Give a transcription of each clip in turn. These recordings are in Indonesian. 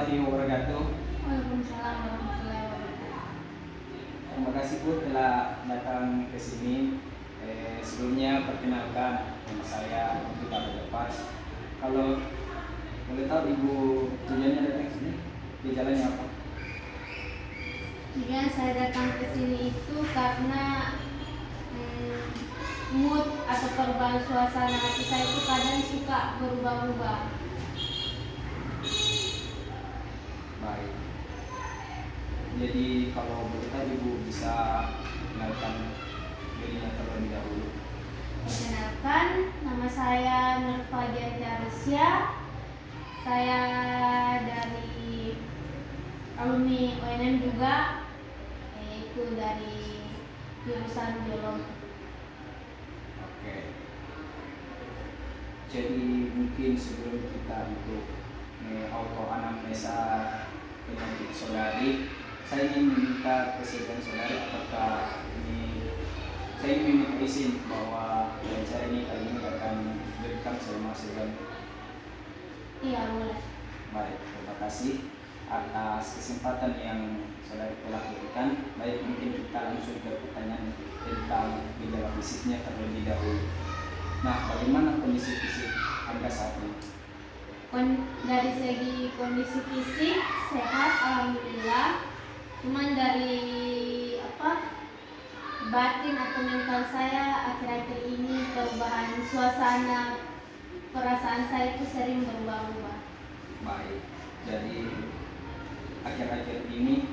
warahmatullahi wabarakatuh. Waalaikumsalam warahmatullahi wabarakatuh. Terima kasih Bu telah datang ke sini. Sebelumnya perkenalkan nama saya Putra Lepas. Kalau boleh tahu Ibu tujuannya datang ke sini? Gejalanya apa? Jika saya datang ke sini itu karena mood atau perubahan suasana hati saya itu kadang suka berubah-ubah. Baik. Jadi kalau boleh tahu Ibu bisa kenalkan dirinya terlebih dahulu. Perkenalkan, nama saya Nurfa Jarisya. Saya dari alumni UNM juga, yaitu dari jurusan biologi. Oke. Jadi mungkin sebelum kita untuk auto-anamnesa penyakit saudari, saya ingin meminta kesediaan saudari apakah ini saya ingin meminta izin bahwa acara ini kali ini akan direkam selama sejam. Iya, boleh. Baik, terima kasih atas kesempatan yang saudari telah berikan. Baik, mungkin kita langsung ke pertanyaan tentang gejala fisiknya terlebih dahulu. Nah, bagaimana kondisi fisik Anda saat ini? Dari segi kondisi fisik sehat, alhamdulillah. Cuman dari batin atau mental saya akhir-akhir ini perubahan suasana perasaan saya itu sering berubah-ubah. Baik, jadi akhir-akhir ini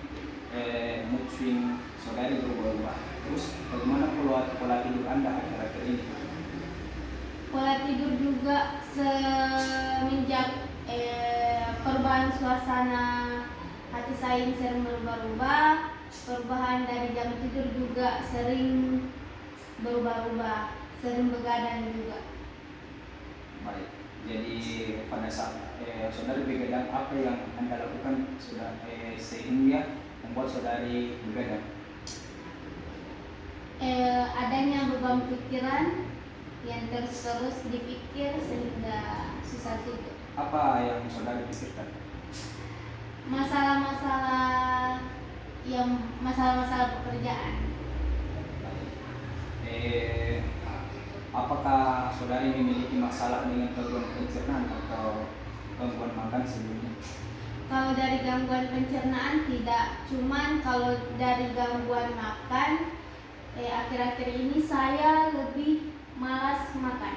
mood swing saudari berubah-ubah. Terus bagaimana pola tidur Anda akhir-akhir ini? Pola tidur juga semenjak perubahan suasana hati saya ini sering berubah-ubah. Perubahan dari jam tidur juga sering berubah-ubah, sering begadang juga. Baik, jadi pada saat saudari begadang, apa yang Anda lakukan sehingga membuat saudari begadang? Adanya beban pikiran yang terus dipikir sehingga susah tidur. Apa yang saudari pikirkan? Masalah-masalah pekerjaan. Apakah saudari memiliki masalah dengan gangguan pencernaan atau gangguan makan sebelumnya? Kalau dari gangguan pencernaan tidak, cuman kalau dari gangguan makan, akhir-akhir ini saya lebih malas makan.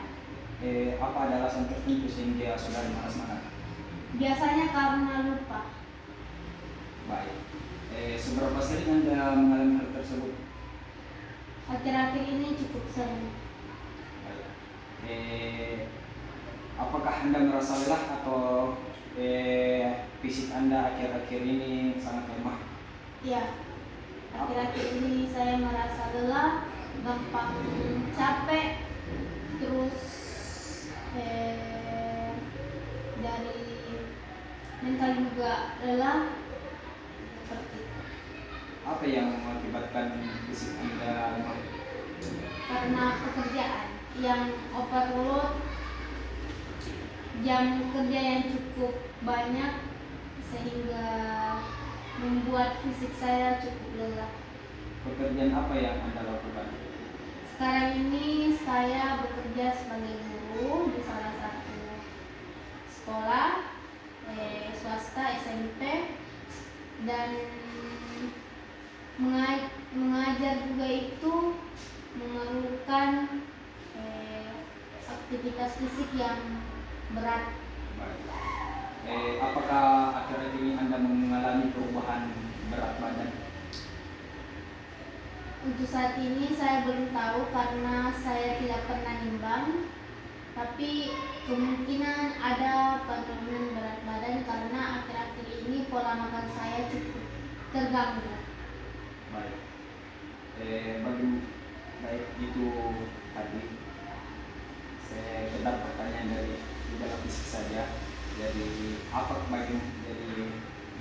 Apa ada alasan tertentu sehingga saudari malas makan? Biasanya karena lupa. Baik. Seberapa sering Anda mengalami hal tersebut? Akhir-akhir ini cukup sering. Baik. Apakah Anda merasa lelah atau fisik Anda akhir-akhir ini sangat lemah? Ya, akhir-akhir ini saya merasa lelah, gampang capek, terus dari mental juga lelah. Seperti itu. Apa yang mengakibatkan fisik Anda lemah? Karena pekerjaan yang overload, jam kerja yang cukup banyak sehingga membuat fisik saya cukup lelah. Pekerjaan apa yang Anda lakukan? Sekarang ini saya bekerja sebagai guru di salah satu sekolah swasta SMP dan mengajar juga itu memerlukan aktivitas fisik yang berat. Apakah akhir-akhir ini Anda mengalami perubahan berat badan? Untuk saat ini saya belum tahu karena saya tidak pernah nimbang, tapi kemungkinan ada penurunan berat badan karena akhir-akhir ini pola makan saya cukup terganggu. Baik. Baik itu tadi saya tetap pertanyaan dari gejala fisik saja. Jadi apa dari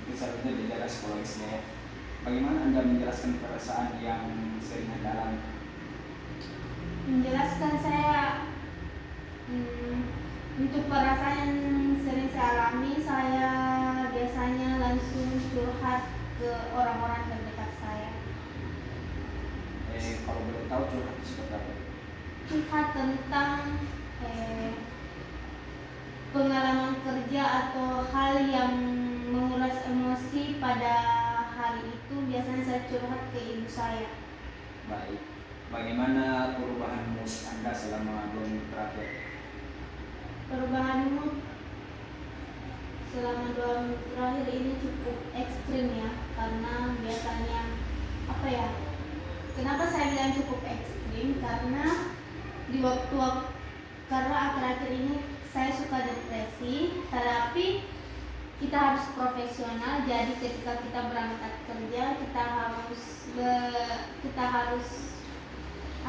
itu selanjutnya gejala psikologisnya? Bagaimana Anda menjelaskan perasaan yang sering Anda alami? Menjelaskan saya untuk perasaan yang sering saya alami, saya biasanya curhat ke orang-orang terdekat saya. Kalau boleh tahu curhat seperti apa? Curhat tentang pengalaman kerja atau hal yang menguras emosi pada hari itu. Biasanya saya curhat ke ibu saya. Baik. Bagaimana perubahan mood Anda selama 2 minggu terakhir? Perubahan mood selama 2 minggu terakhir ini cukup ekstrim ya, karena biasanya kenapa saya bilang cukup ekstrim, karena karena akhir-akhir ini saya suka depresi, tapi kita harus profesional. Jadi ketika kita berangkat kerja, kita harus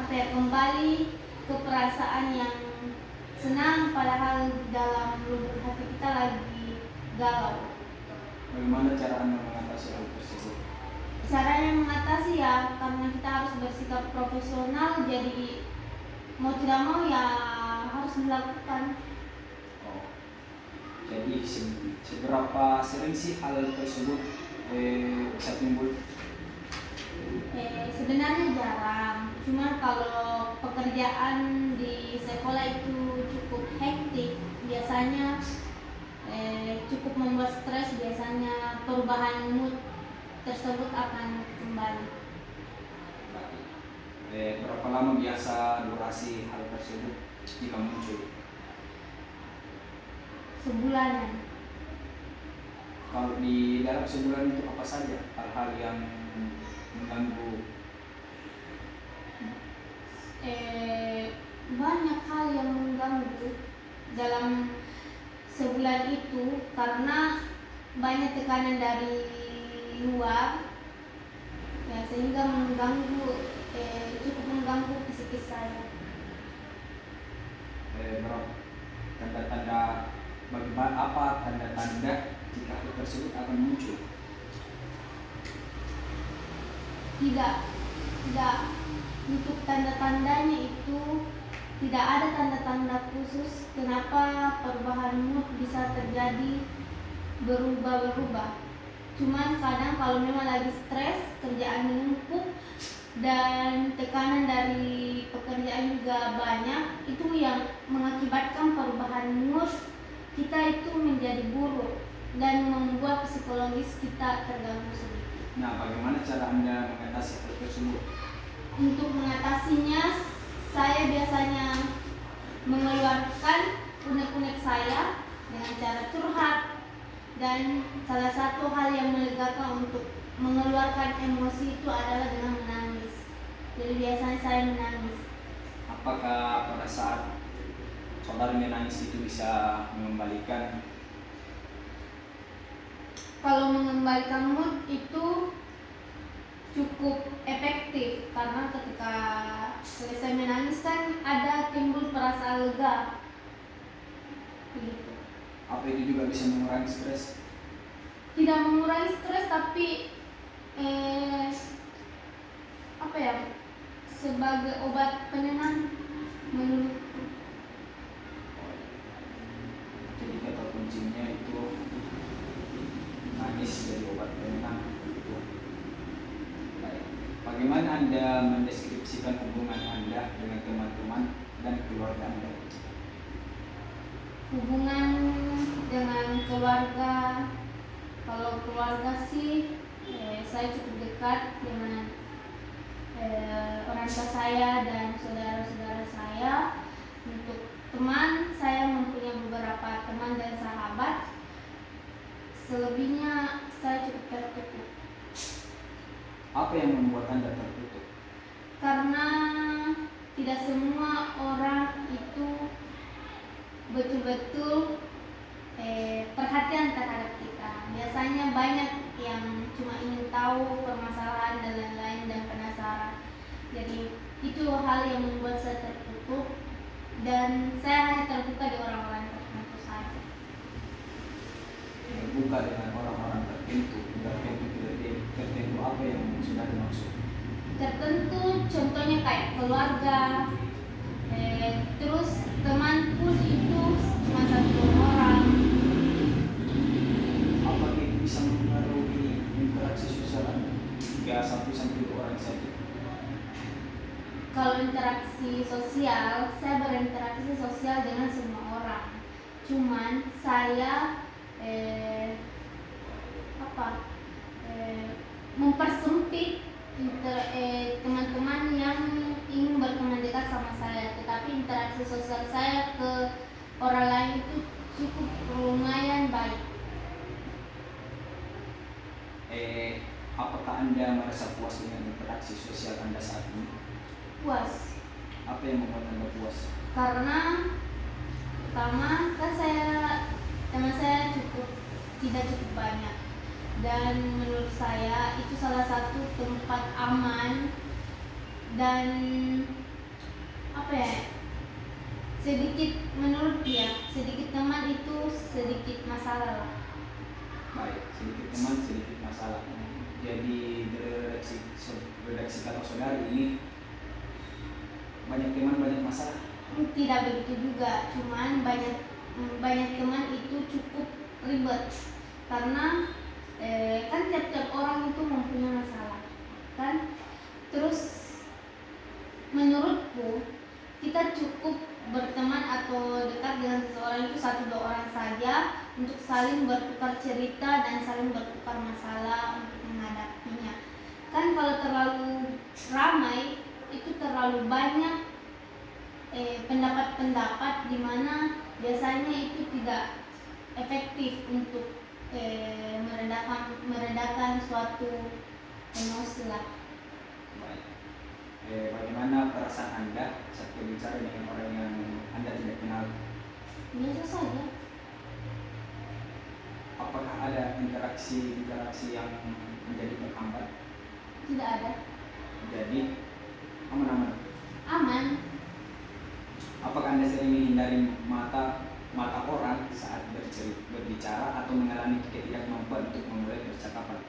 kembali ke perasaan yang senang, padahal di dalam lubuk hati kita lagi galau. Bagaimana cara Anda mengatasi hal tersebut? Caranya mengatasi ya, karena kita harus bersikap profesional, jadi mau tidak mau ya harus dilakukan. Jadi seberapa sering sih hal tersebut bisa timbul? Sebenarnya jarang, cuma kalau pekerjaan di sekolah itu cukup hektik, biasanya cukup membuat stres, biasanya perubahan mood tersebut akan kembali. Berapa lama biasa durasi hal tersebut jika muncul? Sebulanan. Kalau di dalam sebulan itu apa saja hal-hal yang mengganggu? Banyak hal yang mengganggu dalam sebulan itu, karena banyak tekanan dari luar ya, sehingga cukup mengganggu psikis saya. Tanda-tanda bagaimana, apa tanda-tanda jika hal tersebut akan muncul? Tidak untuk tanda-tandanya itu tidak ada tanda-tanda khusus kenapa perubahan mood bisa terjadi, berubah-berubah. Cuman kadang kalau memang lagi stres, kerjaan menumpuk dan tekanan dari pekerjaan juga banyak, itu yang mengakibatkan perubahan mood kita itu menjadi buruk dan membuat psikologis kita terganggu sedikit. Nah, bagaimana cara Anda mengatasi hal tersebut? Untuk mengatasinya, saya biasanya mengeluarkan unek-unek saya dengan cara curhat, dan salah satu hal yang melegakan untuk mengeluarkan emosi itu adalah dengan menangis. Jadi biasanya saya menangis. Apakah pada saat saudari menangis itu bisa mengembalikan? Kalau mengembalikan mood itu cukup efektif, karena ketika selesai menangis kan ada timbul perasaan lega. Begitu. Apa itu juga bisa mengurangi stres? Tidak mengurangi stres, tapi sebagai obat penenang menurutku. Jadi kata kuncinya itu manis dari obat penenang. Baik. Bagaimana Anda mendeskripsikan hubungan Anda dengan teman-teman dan keluarga Anda? Hubungan dengan keluarga, kalau keluarga sih saya cukup dekat dengan orang tua saya dan saudara-saudara saya. Untuk teman, saya mempunyai beberapa teman dan sahabat. Selebihnya saya cukup tertutup. Apa yang membuat Anda tertutup? Karena tidak semua orang itu betul-betul perhatian terhadap kita. Biasanya banyak yang cuma ingin tahu permasalahan dan lain-lain dan penasaran. Jadi itu hal yang membuat saya tertutup, dan saya hanya terbuka di orang-orang tertentu saja. Terbuka dengan orang-orang tertentu apa yang sudah dimaksud? Tertentu, contohnya kayak keluarga, terus teman pun itu cuma satu orang. Apakah itu bisa mempengaruhi ya 1 sampai 2 orang saja. Kalau interaksi sosial, saya berinteraksi sosial dengan semua orang. Cuman saya mempersempit teman-teman yang ingin berteman dekat sama saya, tetapi interaksi sosial saya ke orang lain itu cukup lumayan baik. Apakah Anda merasa puas dengan interaksi sosial Anda saat ini? Puas. Apa yang membuat Anda puas? Karena pertama kan teman saya tidak cukup banyak, dan menurut saya itu salah satu tempat aman dan sedikit teman itu sedikit masalah lah. Baik, sedikit teman sedikit masalah. Jadi redaksi kata saudari ini banyak teman banyak masalah. Tidak begitu juga, cuman banyak teman itu cukup ribet karena kan tiap-tiap orang itu mempunyai masalah kan. Terus menurutku kita cukup berteman atau dekat dengan seseorang itu 1-2 orang saja untuk saling bertukar cerita dan saling bertukar masalah untuk menghadapinya. Kan kalau terlalu ramai itu terlalu banyak pendapat-pendapat di mana biasanya itu tidak efektif untuk meredakan suatu emosi lah. Baik. Bagaimana perasaan Anda saat berbicara dengan orang yang Anda tidak kenal? Biasa saja. Apakah ada interaksi yang menjadi penghambat? Tidak ada. Jadi aman-aman. Aman. Apakah Anda sering menghindari mata orang saat berbicara atau mengalami ketidakmampuan untuk memulai percakapan?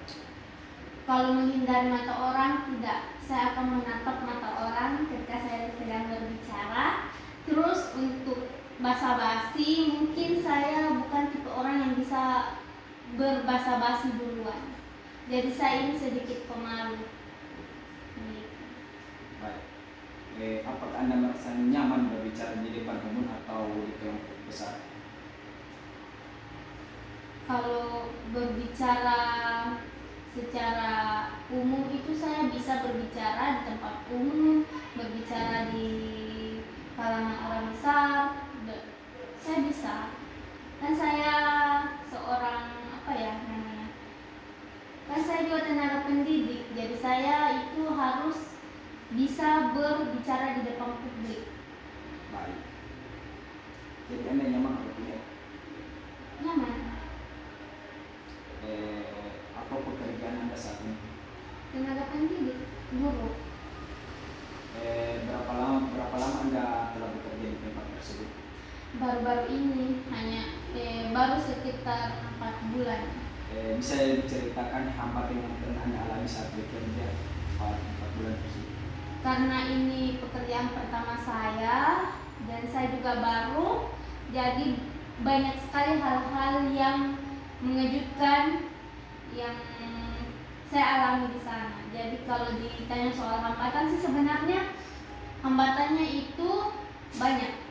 Kalau menghindari mata orang, tidak. Saya akan menatap mata orang ketika saya sedang berbicara. Terus untuk basa-basi, mungkin saya bukan tipe orang yang bisa berbasa-basi duluan. Jadi saya ini sedikit pemalu. Baik. Apakah Anda merasa nyaman berbicara di depan umum atau di kelompok besar? Kalau berbicara secara umum itu saya bisa berbicara di tempat umum, berbicara di kalangan orang besar, saya bisa. Dan saya seorang kan saya juga tenaga pendidik, jadi saya itu harus bisa berbicara di depan publik. Baik. Jadi Anda nyaman atau tidak? Nyaman. Apa pekerjaan Anda saat ini? Tenaga pendidik, guru. Berapa lama Anda telah bekerja di tempat tersebut? Baru-baru ini baru sekitar 4 bulan. Bisa diceritakan hambatan yang pernah Anda alami saat bekerja 4 bulan tersebut? Karena ini pekerjaan pertama saya dan saya juga baru, jadi banyak sekali hal-hal yang mengejutkan yang saya alami di sana. Jadi kalau ditanya soal hambatan sih sebenarnya hambatannya itu banyak.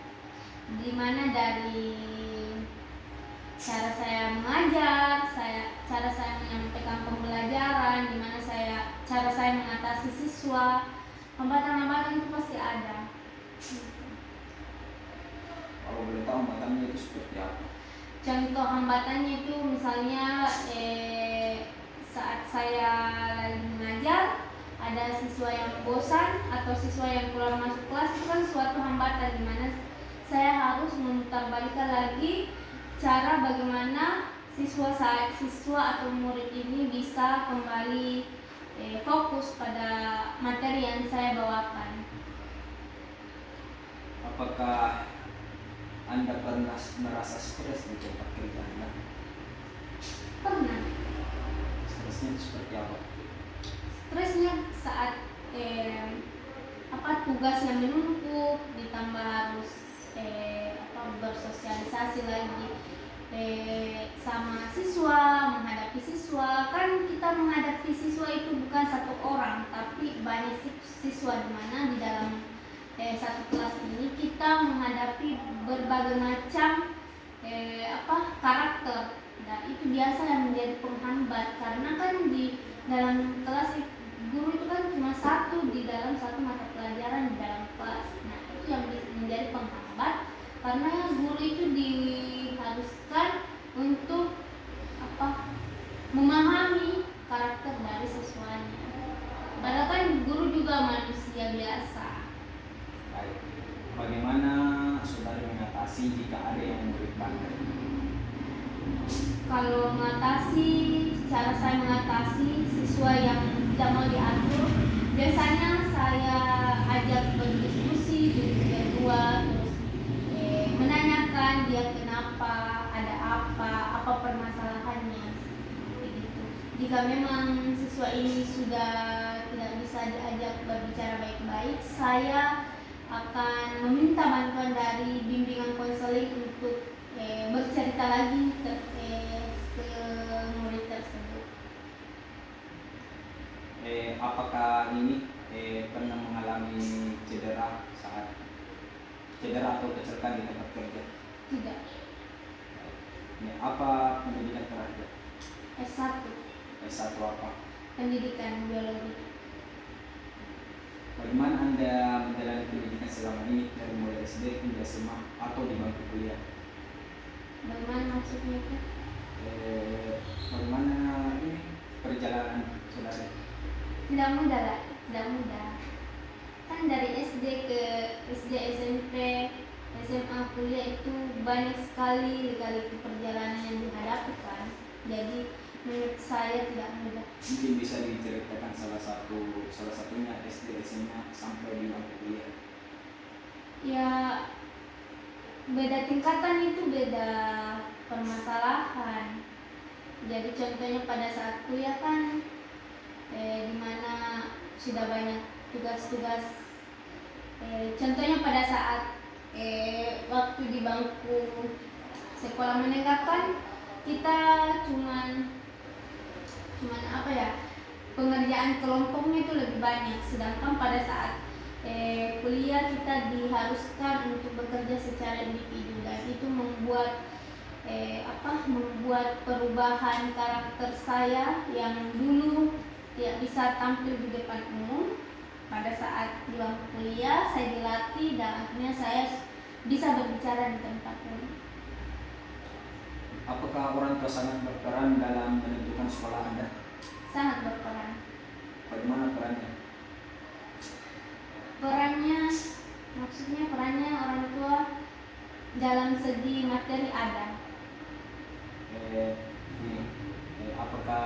Dimana dari cara saya mengajar, cara saya menyampaikan pembelajaran, dimana cara saya mengatasi siswa, hambatan-hambatan itu pasti ada. Kalau boleh tahu hambatannya itu seperti apa? Contoh hambatannya itu misalnya saat saya lagi mengajar ada siswa yang bosan atau siswa yang keluar masuk kelas, itu kan suatu hambatan di mana saya harus memutarbalikkan lagi cara bagaimana siswa atau murid ini bisa kembali fokus pada materi yang saya bawakan. Apakah Anda pernah merasa stres di tempat kerja Anda? Pernah. Stresnya itu seperti apa? Stresnya saat tugas yang menumpuk, ditambah harus bersosialisasi lagi sama siswa, menghadapi siswa. Kan kita menghadapi siswa itu bukan satu orang, tapi banyak siswa, di mana di dalam satu kelas ini kita menghadapi berbagai macam karakter. Nah, itu biasa yang menjadi penghambat, karena kan di dalam kelas guru itu kan cuma satu di dalam satu mata pelajaran di dalam kelas. Nah, itu yang menjadi penghambat, karena guru itu diharuskan untuk memahami karakter dari siswanya. Padahal kan guru juga manusia biasa. Baik. Bagaimana saudari mengatasi jika ada yang murid bandel? Kalau cara saya mengatasi siswa yang tidak mau diatur, biasanya saya ajak berdiskusi, berdua, terus menanyakan dia kenapa, ada apa permasalahannya, begitu. Jika memang siswa ini sudah tidak bisa diajak berbicara baik-baik, saya akan meminta bantuan dari bimbingan konseling untuk bercerita lagi ke murid tersebut. Apakah ini pernah mengalami cedera atau kecelakaan di tempat kerja? Tidak. Apa pendidikan terakhir? S1. S1 apa? Pendidikan biologi. Bagaimana Anda menjalani pendidikan selama ini dari mulai SD hingga SMA atau di bangku kuliah? Bagaimana maksudnya itu? Bagaimana ini perjalanan saudara? Tidak mudah lah, tidak mudah. Kan dari SD ke SD, SMP, SMA, kuliah itu banyak sekali perjalanan yang dihadapi kan. Jadi menurut saya tidak mudah. Mungkin bisa diceritakan salah satunya SD, SMA sampai di bangku kuliah. Ya, beda tingkatan itu beda permasalahan. Jadi contohnya pada saat kuliah kan dimana sudah banyak tugas-tugas. Contohnya pada saat waktu di bangku sekolah menengah kan kita cuman pengerjaan kelompoknya itu lebih banyak, sedangkan pada saat kuliah kita diharuskan untuk bekerja secara individu, dan itu membuat perubahan karakter saya yang dulu tidak bisa tampil di depan umum. Pada saat di bangku kuliah saya dilatih dan akhirnya saya bisa berbicara di tempat umum. Apakah orang tua sangat berperan dalam menentukan sekolah Anda? Sangat berperan. Bagaimana perannya? Perannya orang tua dalam segi materi ada. Apakah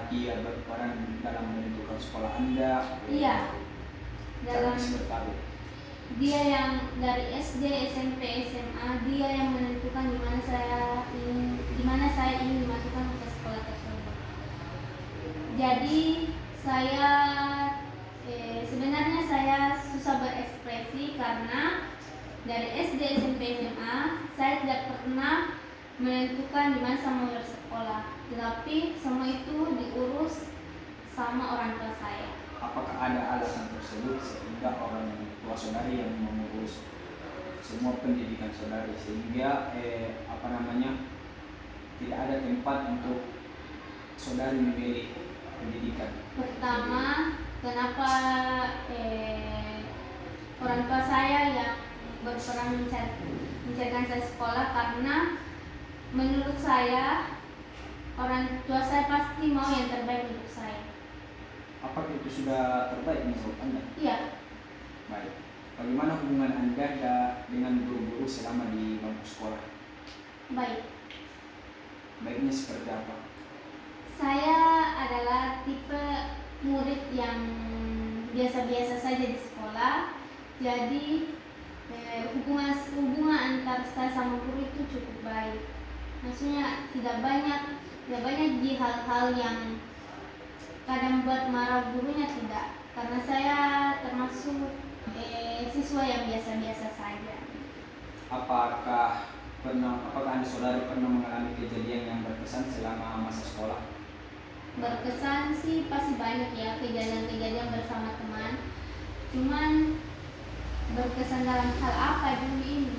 dia berperan dalam menentukan sekolah Anda? Iya. Dalam dia yang dari SD, SMP, SMA, dia yang menentukan di mana saya ingin dimasukkan ke sekolah tersebut. Jadi sebenarnya saya susah berekspresi karena dari SD, SMP, SMA saya tidak pernah menentukan di mana saya mau bersekolah, tetapi semua itu diurus sama orang tua saya. Apakah ada alasan tersebut sehingga orang tua saudari yang mengurus semua pendidikan saudari, sehingga tidak ada tempat untuk saudari memilih pendidikan? Pertama, kenapa orang tua saya yang berperan mencarikan saya sekolah, karena menurut saya orang tua saya pasti mau yang terbaik untuk saya. Apakah itu sudah terbaik menurut Anda? Iya. Baik. Bagaimana hubungan Anda dengan guru-guru selama di bangku sekolah? Baik. Baiknya seperti apa? Saya adalah tipe murid yang biasa-biasa saja di sekolah. Jadi hubungan antar saya sama guru itu cukup baik. Maksudnya tidak banyak di hal-hal yang kadang buat marah gurunya, tidak, karena saya termasuk siswa yang biasa-biasa saja. Apakah apakah Anda saudari pernah mengalami kejadian yang berkesan selama masa sekolah? Berkesan sih pasti banyak ya kejadian-kejadian bersama teman. Cuman berkesan dalam hal apa dulu ini?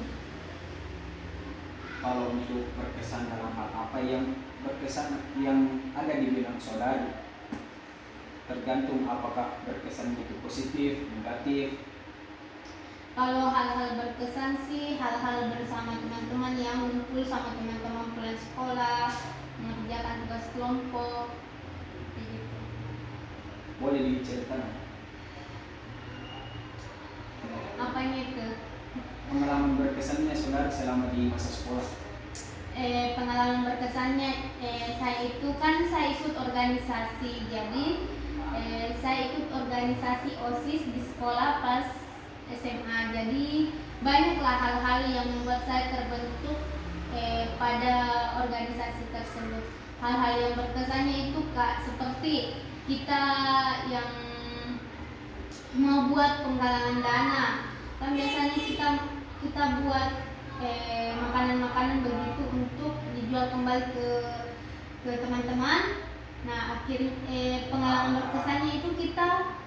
Kalau untuk berkesan dalam hal apa yang berkesan yang ada di benak saudari, tergantung apakah berkesan itu positif, negatif. Kalau hal-hal berkesan sih hal-hal bersama teman-teman yang ngumpul sama teman-teman pulang sekolah, mengerjakan tugas kelompok, begitu. Boleh diceritakan Apanya itu? pengalaman berkesannya saudari selama di masa sekolah? Pengalaman berkesannya, saya ikut organisasi, jadi saya ikut organisasi OSIS di sekolah pas SMA. Jadi banyaklah hal-hal yang membuat saya terbentuk pada organisasi tersebut. Hal-hal yang berkesannya itu Kak, seperti kita yang mau buat penggalangan dana. Kan biasanya kita buat makanan-makanan begitu untuk dijual kembali ke teman-teman. Nah, pengalaman berkesannya itu kita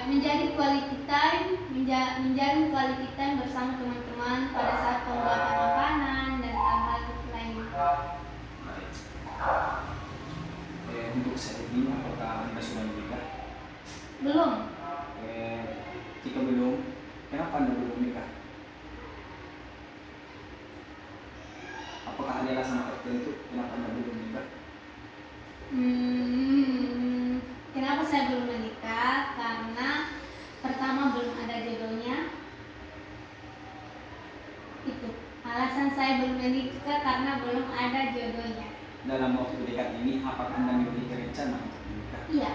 menjadi quality time, menjalin quality time bersama teman-teman pada saat pembuatan makanan dan hal-hal lainnya. Untuk saat ini apakah Anda sudah menikah? Belum. Jika belum, kenapa Anda belum menikah? Apakah ada alasan tertentu kenapa Anda belum menikah? Kenapa saya belum menikah? Karena pertama belum ada jodohnya. Itu alasan saya belum menikah, karena belum ada jodohnya. Dalam waktu dekat ini, apakah Anda memiliki rencana untuk menikah? Iya.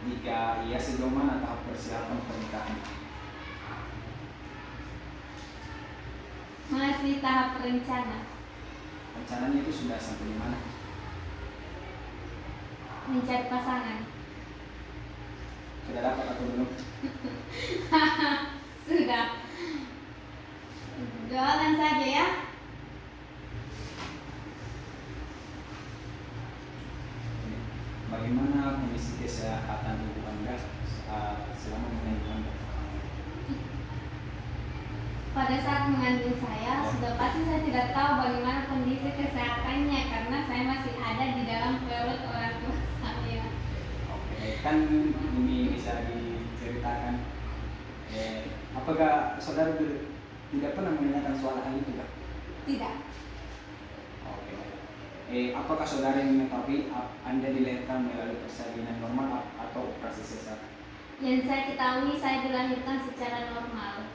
Jika iya, sejauh mana tahap persiapan pernikahan? Masih tahap rencana. Rencananya itu sudah sampai di mana? Mencari pasangan. Sudah dapat atau belum? Sudah. Doakan saja ya. Bagaimana kondisi kesehatan ibu Anda selama mengandung Anda? Pada saat mengandung saya, sudah pasti saya tidak tahu bagaimana kondisi kesehatannya karena saya masih ada di dalam perut orang tua saya. Oke, kan ini bisa diceritakan. Apakah saudara tidak pernah menanyakan soal hal itu, Kak? Tidak. Oke. Apakah saudara mengetahui Anda dilahirkan melalui persalinan normal atau operasi sesar? Yang saya ketahui, saya dilahirkan secara normal.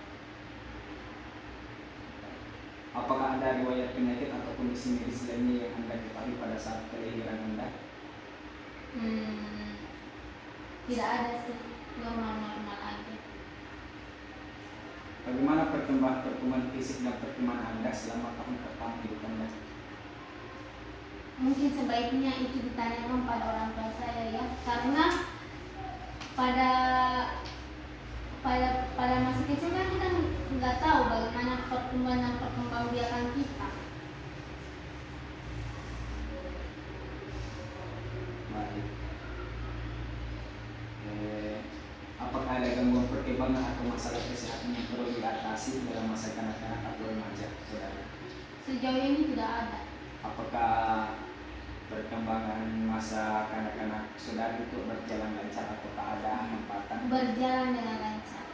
Apakah ada riwayat penyakit atau kondisi medis lainnya yang Anda ketahui pada saat kelahiran Anda? Tidak ada sih, normal-normal aja. Bagaimana perkembangan fisik dan perkembangan Anda selama tahun pertama hidup Anda? Mungkin sebaiknya itu ditanyakan pada orang tua saya ya, karena pada masa kecil kan kita nggak tahu bagaimana perkembangan kita. Baik. Apakah ada gangguan perkembangan atau masalah kesehatan yang perlu diatasi dalam masa kanak-kanak atau remaja, saudara? Sejauh ini tidak ada. Apakah perkembangan masa kanak-kanak saudara itu berjalan lancar atau ada hambatan? Berjalan dengan lancar.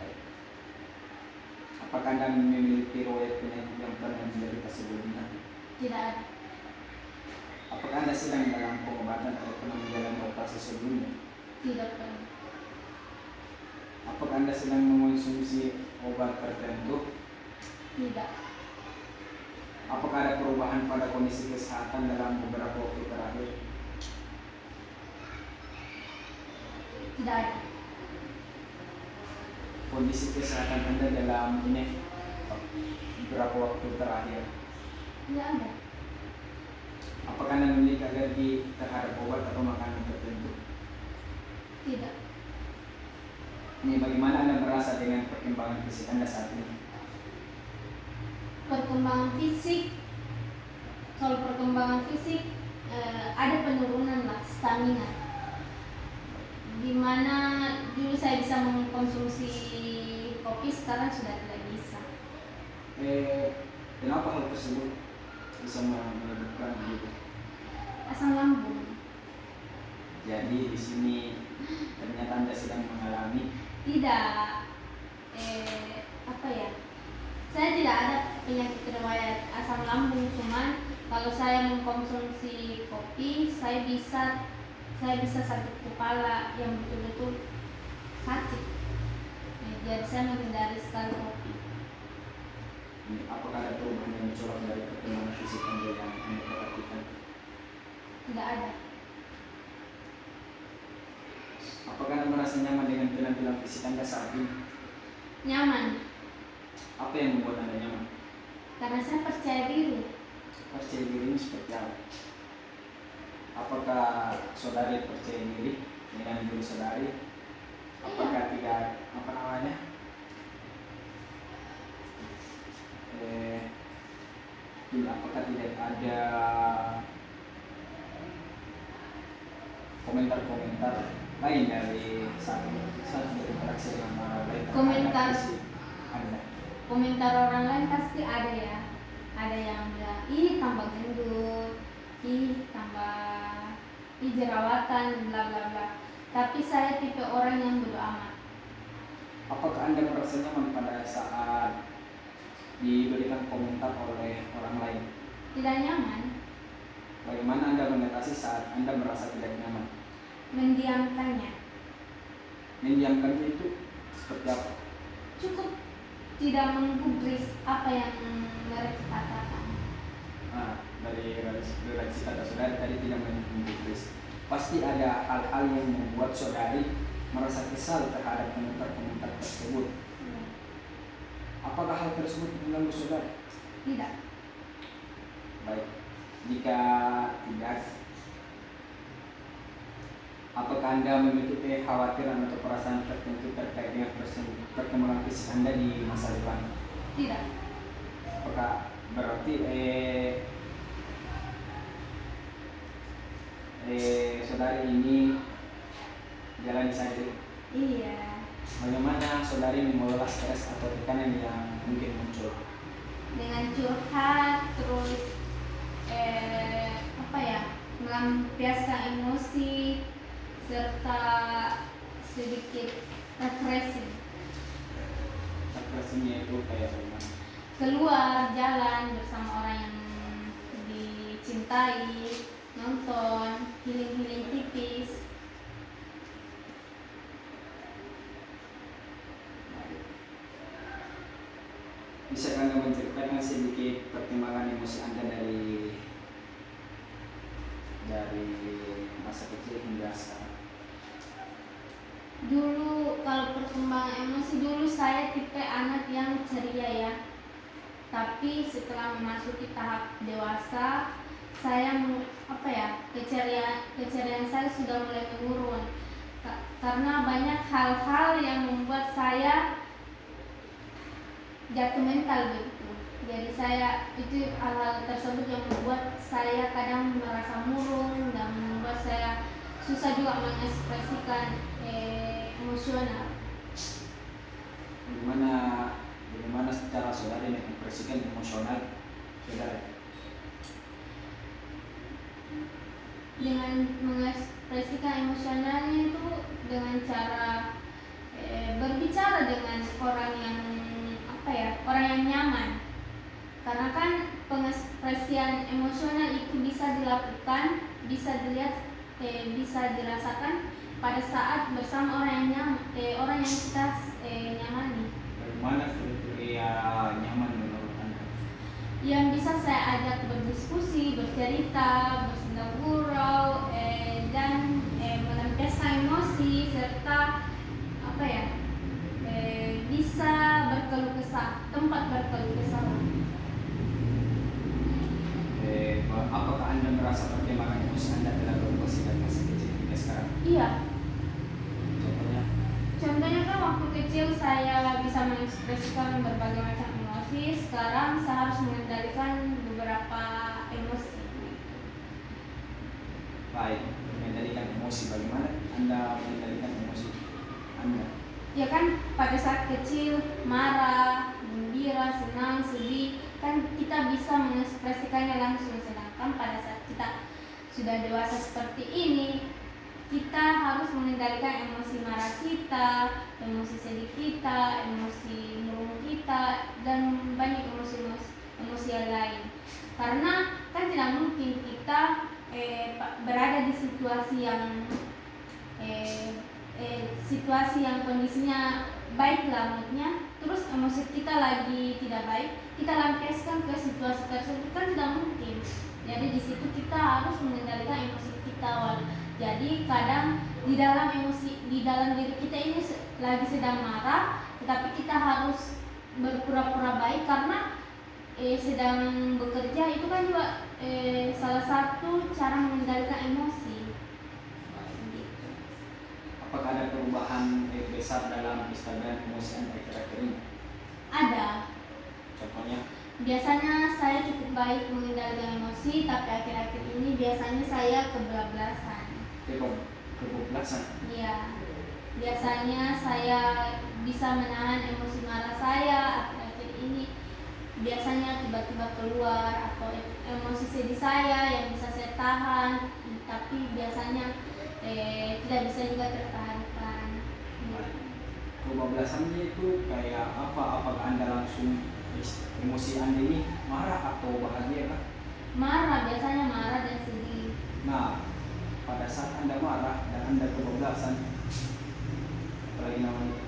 Baik. Apakah Anda memiliki riwayat penyakit yang pernah menderita sebelumnya? Tidak ada. Apakah Anda sedang dalam pengobatan atau pernah menjalani operasi sebelumnya? Tidak pernah. Apakah Anda sedang mengonsumsi obat tertentu? Tidak. Apakah ada perubahan pada kondisi kesehatan dalam beberapa waktu terakhir? Tidak ada. Kondisi kesehatan Anda dalam beberapa waktu terakhir? Tidak ada. Apakah Anda memiliki alergi terhadap obat atau makanan tertentu? Tidak. Ini bagaimana Anda merasa dengan perkembangan fisik Anda saat ini? perkembangan fisik, kalau perkembangan fisik ada penurunan lah stamina. Dimana dulu saya bisa mengkonsumsi kopi, sekarang sudah tidak bisa. Kenapa hal tersebut bisa menyebabkan gitu? Asam lambung. Jadi di sini ternyata Anda sedang mengalami. Tidak, apa ya? Saya tidak ada penyakit riwayat asam lambung, cuman kalau saya mengkonsumsi kopi, saya bisa sakit kepala yang betul-betul sakit. Jadi saya menghindari sekali kopi. Apakah ada perubahan yang mencolok dari perkembangan fisik Anda yang Anda perhatikan? Tidak ada. Apakah Anda merasa nyaman dengan penampilan fisik Anda saat ini? Nyaman, Apa yang membuat Anda nyaman? karena saya percaya diri. Percaya diri ini seperti apa? Apakah saudari percaya diri dengan diri saudari? Apakah tidak, apa namanya? Apakah tidak ada komentar-komentar lain dari saat berinteraksi dengan orang lain? Komentar. Anda? Komentar orang lain pasti ada ya. Ada yang bilang, ih tambah gendut, ih jerawatan, bla bla bla. Tapi saya tipe orang yang bodo amat. Apakah Anda merasa nyaman pada saat diberikan komentar oleh orang lain? Tidak nyaman, Bagaimana Anda mengatasi saat Anda merasa tidak nyaman? mendiamkannya. Mendiamkannya itu seperti apa? Cukup tidak menggubris apa yang mereka katakan. Nah, dari reaksi kata saudari tadi tidak menggubris. Pasti ada hal-hal yang membuat saudari merasa kesal terhadap komentar-komentar tersebut. Apakah hal tersebut mengganggu saudari? Tidak. Baik, jika tidak, apakah Anda memiliki kekhawatiran atau perasaan tertentu terkait dengan perkembangan fisik Anda di masa depan? Tidak. Apakah berarti saudari ini jalani saja? Iya. Bagaimana saudari mengelola stres atau tekanan yang mungkin muncul? Dengan curhat, terus melampiaskan emosi, serta sedikit refreshing. Refreshingnya itu kayak bagaimana? Keluar jalan bersama orang yang dicintai, nonton, healing tipis. Bisa Anda menceritakan sedikit pertimbangan emosi Anda dari masa kecil hingga sekarang? Dulu kalau perkembangan emosi, dulu saya tipe anak yang ceria ya. Tapi setelah memasuki tahap dewasa, saya keceriaan saya sudah mulai menurun. Karena banyak hal-hal yang membuat saya jatuh mental begitu. Jadi itu hal-hal tersebut yang membuat saya kadang merasa murung dan membuat saya susah juga mengekspresikan emosional. Bagaimana secara saudari mengekspresikan emosional saudari? Dengan mengekspresikan emosionalnya itu dengan cara berbicara dengan orang yang nyaman. Karena kan pengekspresian emosional itu bisa dilakukan, bisa dilihat, bisa dirasakan pada saat bersama orang yang kita nyamani. Bagaimana kriteria nyaman menurut Anda? Yang bisa saya ajak berdiskusi, bercerita, bersenda gurau, dan melampiaskan emosi, serta bisa berkeluh kesah, tempat berkeluh kesah. Apakah Anda merasa perkembangan emosi Anda telah berubah sejak masa kecil hingga sekarang? Iya. Contohnya? Contohnya kan waktu kecil saya bisa mengekspresikan berbagai macam emosi. emosi, sekarang saya harus mengendalikan beberapa emosi. Baik, mengendalikan emosi. Bagaimana Anda mengendalikan emosi Anda? Ya kan pada saat kecil marah, gembira, senang, sedih, kan kita bisa mengekspresikannya langsung. Sedangkan pada saat kita sudah dewasa seperti ini, kita harus mengendalikan emosi marah kita, emosi sedih kita, emosi murung kita, dan banyak emosi yang lain. Karena kan tidak mungkin kita berada di situasi yang kondisinya baik lah moodnya, terus emosi kita lagi tidak baik, kita lampiaskan ke situasi tersebut, kan tidak mungkin. Jadi di situ kita harus mengendalikan emosi kita. Jadi kadang di dalam diri kita ini lagi sedang marah, tetapi kita harus berpura-pura baik karena sedang bekerja. Itu kan juga salah satu cara mengendalikan emosi. Apakah ada perubahan besar dalam kestabilan emosi Anda akhir-akhir ini? Ada. Contohnya? Biasanya saya cukup baik mengendalikan emosi, tapi akhir-akhir ini biasanya saya kebablasan. Kebablasan? Iya. Biasanya saya bisa menahan emosi marah saya, akhir-akhir ini biasanya tiba-tiba keluar, atau emosi sedih saya yang bisa saya tahan, tapi biasanya tidak bisa juga tertahankan. Kebablasannya itu kayak apa? Apakah Anda langsung emosi Anda ini marah atau bahagia kah? Marah, biasanya marah dan sedih. Nah, pada saat Anda marah dan Anda kebablasan, apalagi namanya,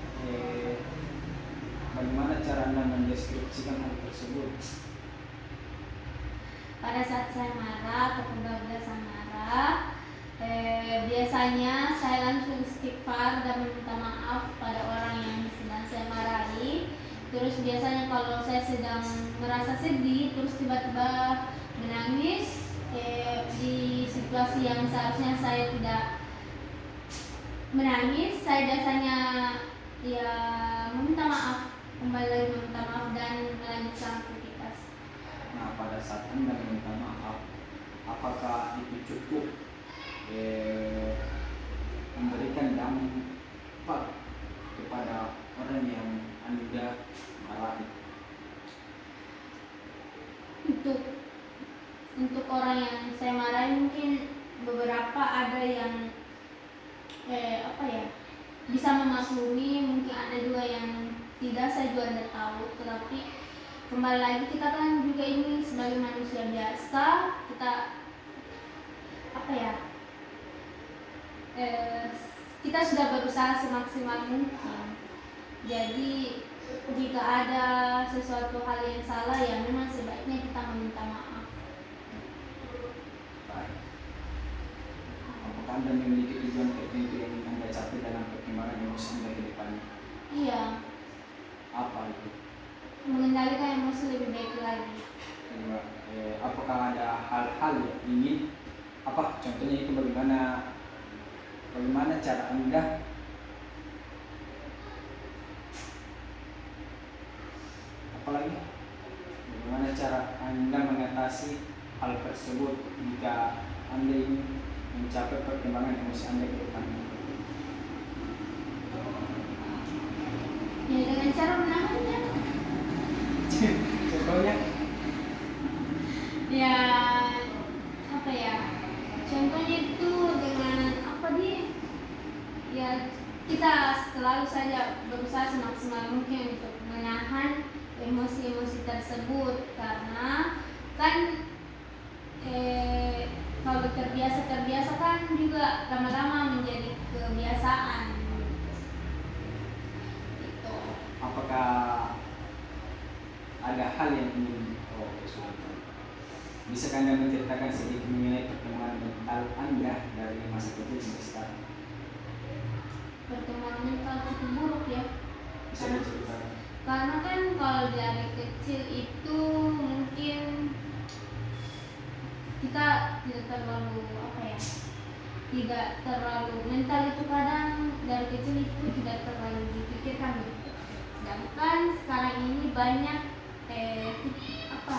bagaimana cara Anda mendeskripsikan hal tersebut? Pada saat saya marah atau kebablasan marah, biasanya saya langsung istighfar dan meminta maaf pada orang yang sedang saya marahi. Terus biasanya kalau saya sedang merasa sedih, terus tiba-tiba menangis di situasi yang seharusnya saya tidak menangis, saya biasanya ya meminta maaf, kembali lagi meminta maaf dan melanjutkan aktivitas. Nah, pada saat Anda meminta maaf, apakah itu cukup memberikan dampak kepada orang yang Anda marahi? Untuk orang yang saya marahi, mungkin beberapa ada yang bisa memaklumi, mungkin ada juga yang tidak, saya juga tidak tahu. Tetapi kembali lagi, kita kan juga ini sebagai manusia biasa, kita sudah berusaha semaksimal mungkin. Jadi jika ada sesuatu hal yang salah, ya memang sebaiknya kita meminta maaf. Baik. Apakah Anda memiliki tujuan tertentu yang ingin Anda capai dalam perkembangan emosi Anda ke depannya? Iya. Apa itu? Mengendalikan emosi lebih baik lagi. Apakah ada hal-hal yang ingin, contohnya itu bagaimana cara Anda bagaimana cara Anda mengatasi hal tersebut jika Anda ingin mencapai perkembangan emosi Anda ke depannya? Ya, dengan cara menahannya. Contohnya? Ya, contohnya itu dengan ya kita selalu saja berusaha semaksimal mungkin untuk menahan emosi-emosi tersebut, karena kan kalau terbiasa kan juga lama-lama menjadi kebiasaan gitu. Apakah ada hal yang ingin bisa Anda menceritakan sedikit mengenai perkembangan mental Anda dari masa kecil sampai sekarang? Perkembangan mental cukup buruk ya. Bisa diceritakan? Karena kan kalau dari kecil itu mungkin kita tidak terlalu mental itu, kadang dari kecil itu tidak terlalu dipikirkan gitu. Sedangkan sekarang ini banyak apa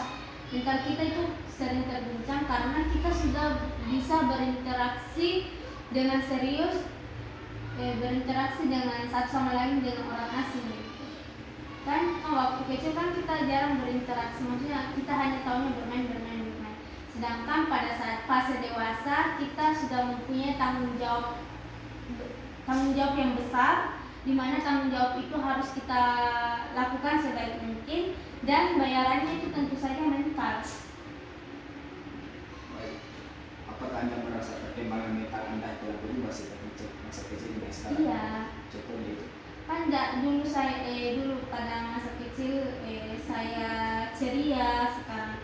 mental kita itu sering terguncang karena kita sudah bisa berinteraksi dengan serius, berinteraksi dengan satu sama lain dengan orang asing gitu. Kan waktu kecil kan kita jarang berinteraksi, maksudnya kita hanya tahunya bermain. Sedangkan pada saat fase dewasa kita sudah mempunyai tanggung jawab yang besar, di mana tanggung jawab itu harus kita lakukan sebaik mungkin dan bayarannya itu tentu saja mental. Baik. Apakah Anda merasa perkembangan mental Anda telah berubah sejak masa kecil hingga sekarang? Iya. Contohnya itu. Kan dulu saya dulu pada masa kecil saya ceria, sekarang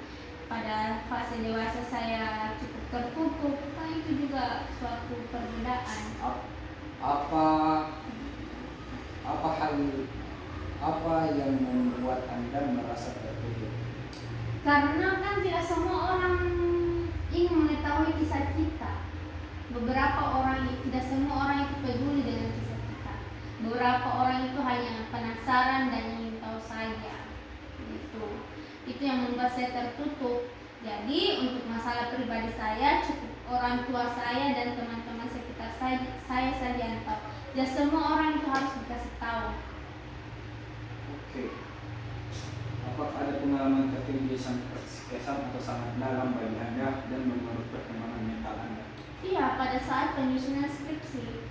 pada fase dewasa saya cukup tertutup. Kan itu juga suatu perbedaan. Apa yang membuat Anda merasa tertutup? Karena kan tidak semua orang ingin mengetahui kisah kita. Tidak semua orang itu peduli dengan kisah kita. Beberapa orang itu hanya penasaran dan ingin tahu saja. Itu yang membuat saya tertutup. Jadi untuk masalah pribadi saya cukup orang tua saya dan teman-teman sekitar saya saja yang tahu. Tidak semua orang itu harus dikasih tahu. Oke. Apakah ada pengalaman tertentu yang sangat kesan atau sangat dalam bagi Anda dan menurut perkembangan mental Anda? Iya, pada saat penyusunan skripsi.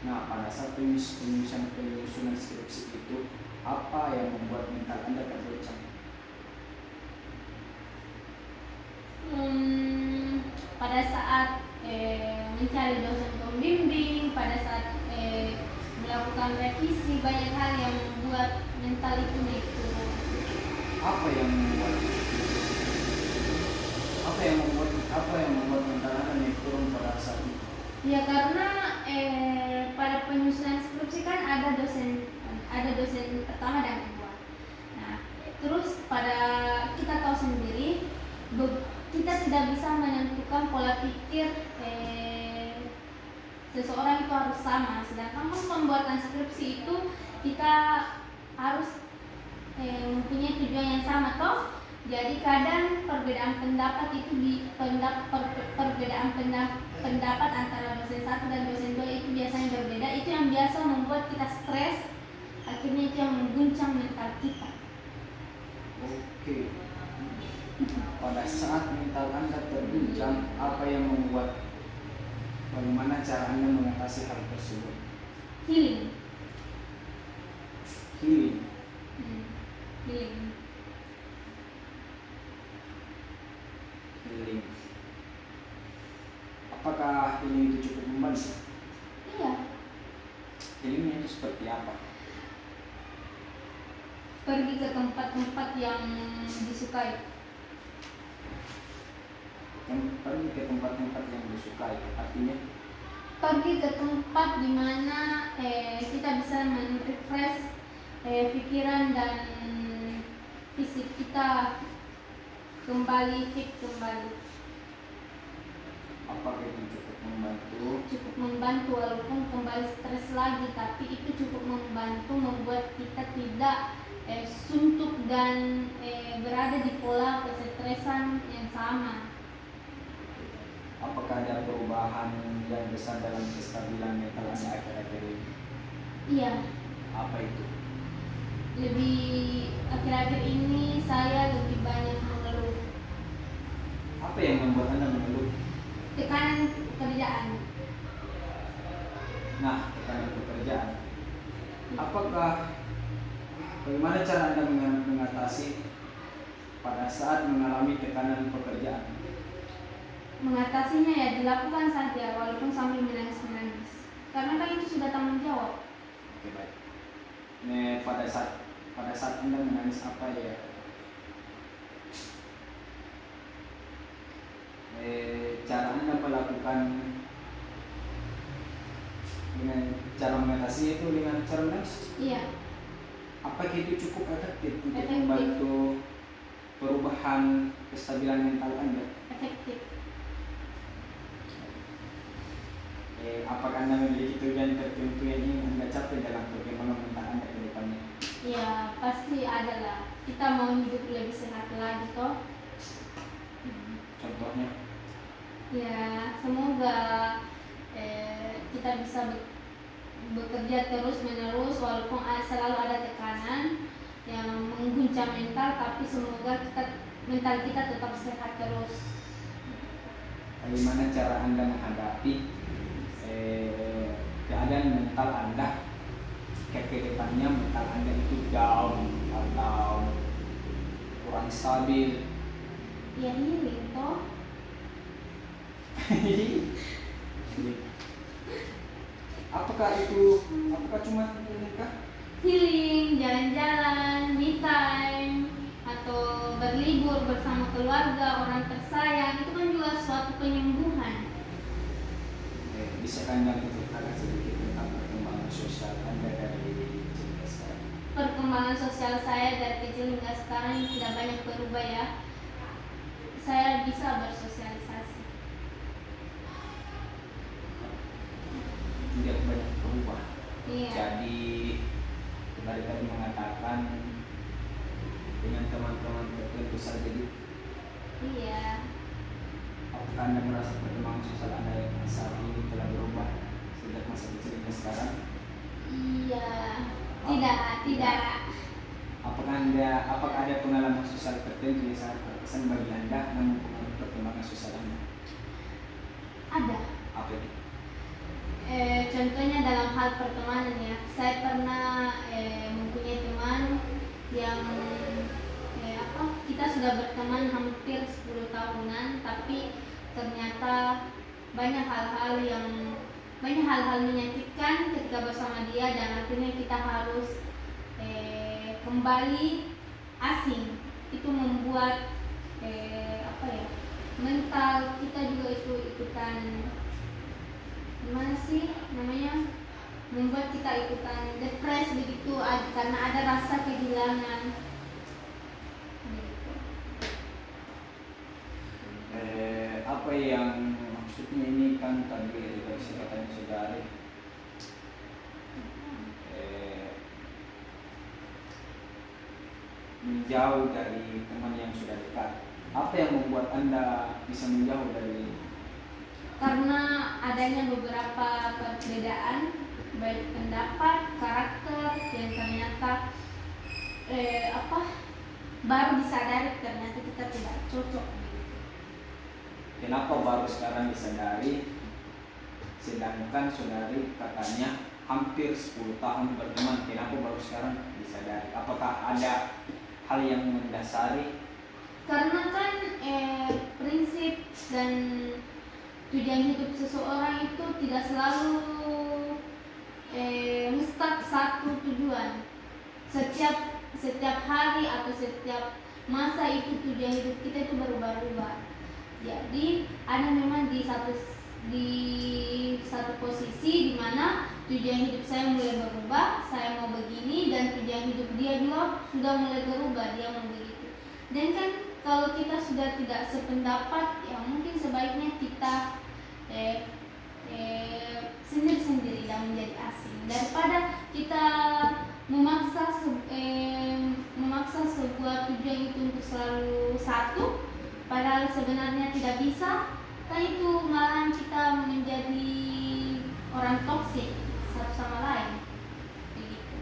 Nah, pada saat penyusunan skripsi itu, apa yang membuat mental Anda tergoncang? Pada saat mencari dosen pembimbing, pada saat melakukan revisi, banyak hal yang membuat mental itu naik turun. Apa yang membuat mental Anda naik turun pada saat itu? Ya karena pada penyusunan skripsi kan ada dosen pertama dan kedua. Nah, terus kita tahu sendiri kita tidak bisa menentukan pola pikir seseorang itu harus sama. Sedangkan pembuatan skripsi itu kita harus mempunyai tujuan yang sama toh. Jadi kadang perbedaan pendapat itu perbedaan pendapat antara dosen 1 dan dosen 2 itu biasanya berbeda. Itu yang biasa membuat kita stres. Akhirnya itu yang mengguncang mental kita. Oke. Pada saat mental Anda terguncang, apa yang membuat? Bagaimana cara Anda mengatasi hal tersebut? Healing. Healing. Apakah healing itu cukup membantu? Iya. Healingnya itu seperti apa? Pergi ke tempat-tempat yang disukai. Pergi ke tempat-tempat yang disukai, artinya? Pergi ke tempat di mana kita bisa men-refresh pikiran dan fisik kita kembali fit kembali. Apakah itu cukup membantu? Cukup membantu walaupun kembali stres lagi, tapi itu cukup membantu membuat kita tidak suntuk dan berada di pola kesetresan yang sama. Apakah ada perubahan yang besar dalam kestabilan mental Anda akhir-akhir ini? Iya. Apa itu? Akhir-akhir ini saya lebih banyak mengeluh. Apa yang membuat Anda mengeluh? Tekanan pekerjaan. Nah, tekanan pekerjaan. Bagaimana cara Anda mengatasi pada saat mengalami tekanan pekerjaan? Mengatasinya ya dilakukan saja walaupun sambil menangis. Karena kan itu sudah tanggung jawab. Oke, baik. Pada saat Anda menangis apa ya? Cara Anda melakukan dengan cara mengatasi itu dengan cara menangis? Iya. Apakah itu cukup efektif untuk membantu perubahan kestabilan mental Anda? Efektif. Apakah Anda memiliki tujuan tertentu yang ingin Anda capai dalam perkembangan mental Anda ke depannya? Ya pasti ada lah. Kita mau hidup lebih sehat lagi toh. Contohnya, Ya semoga kita bisa bekerja terus menerus walaupun selalu ada tekanan yang mengguncang mental, tapi semoga mental kita tetap sehat terus. bagaimana cara Anda menghadapi keadaan mental Anda ke depannya, mental Anda itu down atau kurang stabil? Ya healing toh. Apakah cuma ini kah? Healing, jalan-jalan, me time, atau berlibur bersama keluarga, orang tersayang, itu kan juga suatu penyembuhan. Bisa Anda menceritakan sedikit tentang perkembangan sosial Anda dari kecil hingga sekarang? Perkembangan sosial saya dari kecil hingga sekarang tidak banyak berubah ya. Saya bisa bersosialisasi. Tidak banyak berubah. Iya. Jadi tadi mengatakan dengan teman-teman tertentu saja. Iya. Apakah Anda merasa perkembangan sosial Anda yang saat ini telah berubah sejak masa kecil hingga sekarang? Iya. Tidak. Apakah ada pengalaman sosial tertentu yang sangat berkesan bagi Anda namun mempengaruhi perkembangan sosial Anda? Ada. Apa itu? Contohnya dalam hal pertemanan ya, saya pernah mempunyai teman yang kita sudah berteman hampir 10 tahunan, tapi ternyata banyak hal-hal menyakitkan ketika bersama dia, dan akhirnya kita harus kembali asing. Itu membuat mental kita juga itu ikutan membuat kita ikutan depres begitu, karena ada rasa kehilangan gitu. Apa yang maksudnya ini kan tadi dari katanya saudari menjauh dari teman yang sudah dekat. Apa yang membuat Anda bisa menjauh dari? Karena adanya beberapa perbedaan baik pendapat, karakter yang ternyata baru disadari ternyata kita tidak cocok. Kenapa baru sekarang disadari, sedangkan saudari katanya hampir 10 tahun berteman? Kenapa baru sekarang disadari? Apakah ada hal yang mendasari? Karena kan prinsip dan tujuan hidup seseorang itu tidak selalu mustaq satu tujuan. Setiap hari atau setiap masa itu tujuan hidup kita itu berubah-ubah. Jadi ada memang di satu posisi di mana tujuan hidup saya mulai berubah, saya mau begini, dan tujuan hidup dia juga sudah mulai berubah, dia mau begitu. Dan kan kalau kita sudah tidak sependapat, ya mungkin sebaiknya kita sendiri-sendiri dan menjadi asing, daripada kita memaksa sebuah tujuan itu untuk selalu satu, padahal sebenarnya tidak bisa. Kan itu malahan kita menjadi orang toksik satu sama lain. Begitu.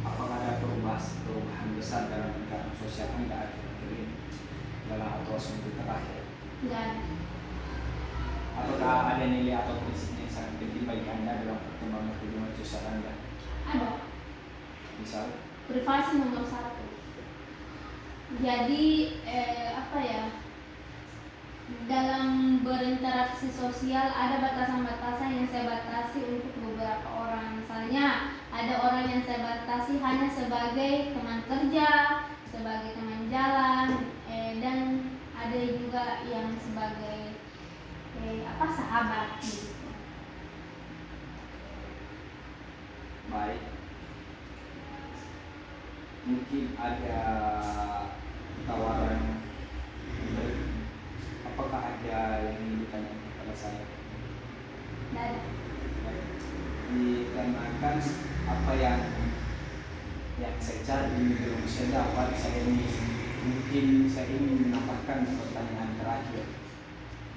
Apakah ada perubahan besar dalam lingkaran sosial Anda akhir-akhir ini dalam atau seminggu terakhir? Dan Apakah ada nilai atau prinsip yang sangat penting bagi Anda dalam perkembangan hubungan sosial Anda? ada Misal? privasi nomor 1. Jadi dalam berinteraksi sosial ada batasan-batasan yang saya batasi untuk beberapa orang. Misalnya ada orang yang saya batasi hanya sebagai teman kerja, sebagai teman jalan, dan ada juga yang sebagai sahabat gitu. Baik. Mungkin ada tawaran. Apakah ada yang ingin ditanyakan kepada saya? Dan Baik. dikarenakan apa yang saya cari belum saya dapat. Mungkin saya ingin menambahkan pertanyaan terakhir.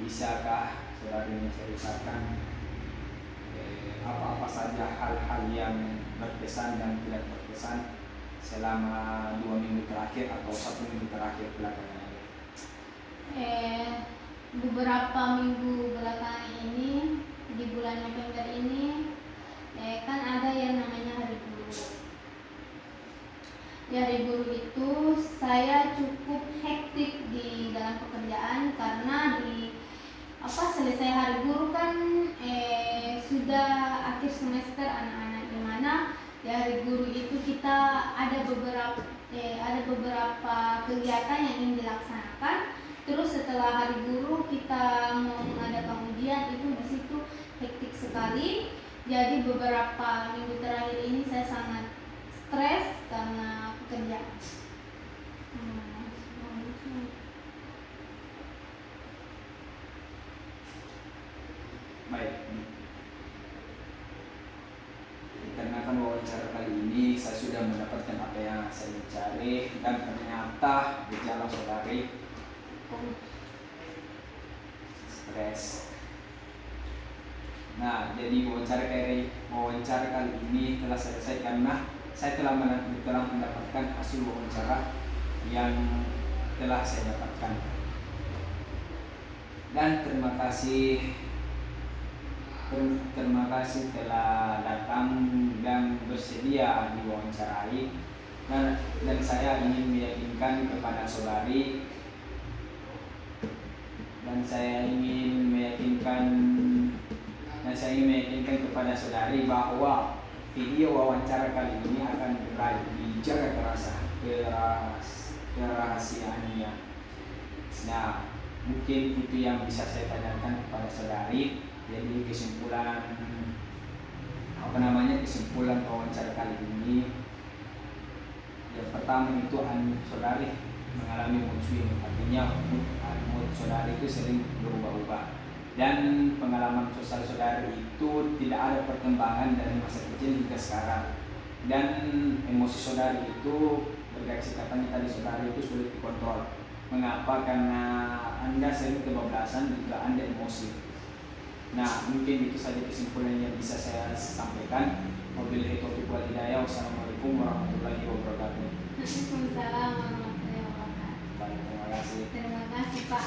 Bisakah saudari menceritakan apa-apa saja hal-hal yang berkesan dan tidak berkesan selama 2 minggu terakhir atau 1 minggu terakhir belakangan ini? Beberapa minggu belakangan ini, di bulan November ini, kan ada yang namanya hari guru. Di hari guru itu saya cukup hektik di dalam pekerjaan karena selesai hari guru kan sudah akhir semester anak-anak, di mana di hari guru itu kita ada beberapa kegiatan yang ingin dilaksanakan. Terus setelah hari guru kita mau mengadakan ujian, itu di situ hektik sekali. Jadi beberapa minggu terakhir ini saya sangat stres karena pekerjaan. Baik, dikarenakan wawancara kali ini saya sudah mendapatkan apa yang saya cari, dan ternyata gejala saudari stres. Nah, jadi wawancara kali ini telah selesai karena saya telah mendapatkan hasil wawancara yang telah saya dapatkan. Dan terima kasih telah datang dan bersedia diwawancarai. Dan saya ingin meyakinkan kepada saudari, dan saya ingin meyakinkan kepada saudari bahwa video wawancara kali ini akan dijaga kerahasiaannya. Nah, mungkin itu yang bisa saya tanyakan kepada saudari. Jadi kesimpulan wawancara kali ini, yang pertama itu saudari mengalami mood swing, artinya mood saudari itu sering berubah-ubah, dan pengalaman sosial saudari itu tidak ada perkembangan dari masa kecil hingga sekarang, dan emosi saudari itu berreaksi, katanya tadi saudari itu sulit dikontrol. Mengapa? Karena Anda sering kebablasan jika Anda emosi. Nah, mungkin itu saja kesimpulan yang bisa saya sampaikan. Wabillahi taufiq wal hidayah. Wassalamualaikum warahmatullahi wabarakatuh. Waalaikumsalam warahmatullahi wabarakatuh. Baik, terima kasih. Terima kasih, Pak.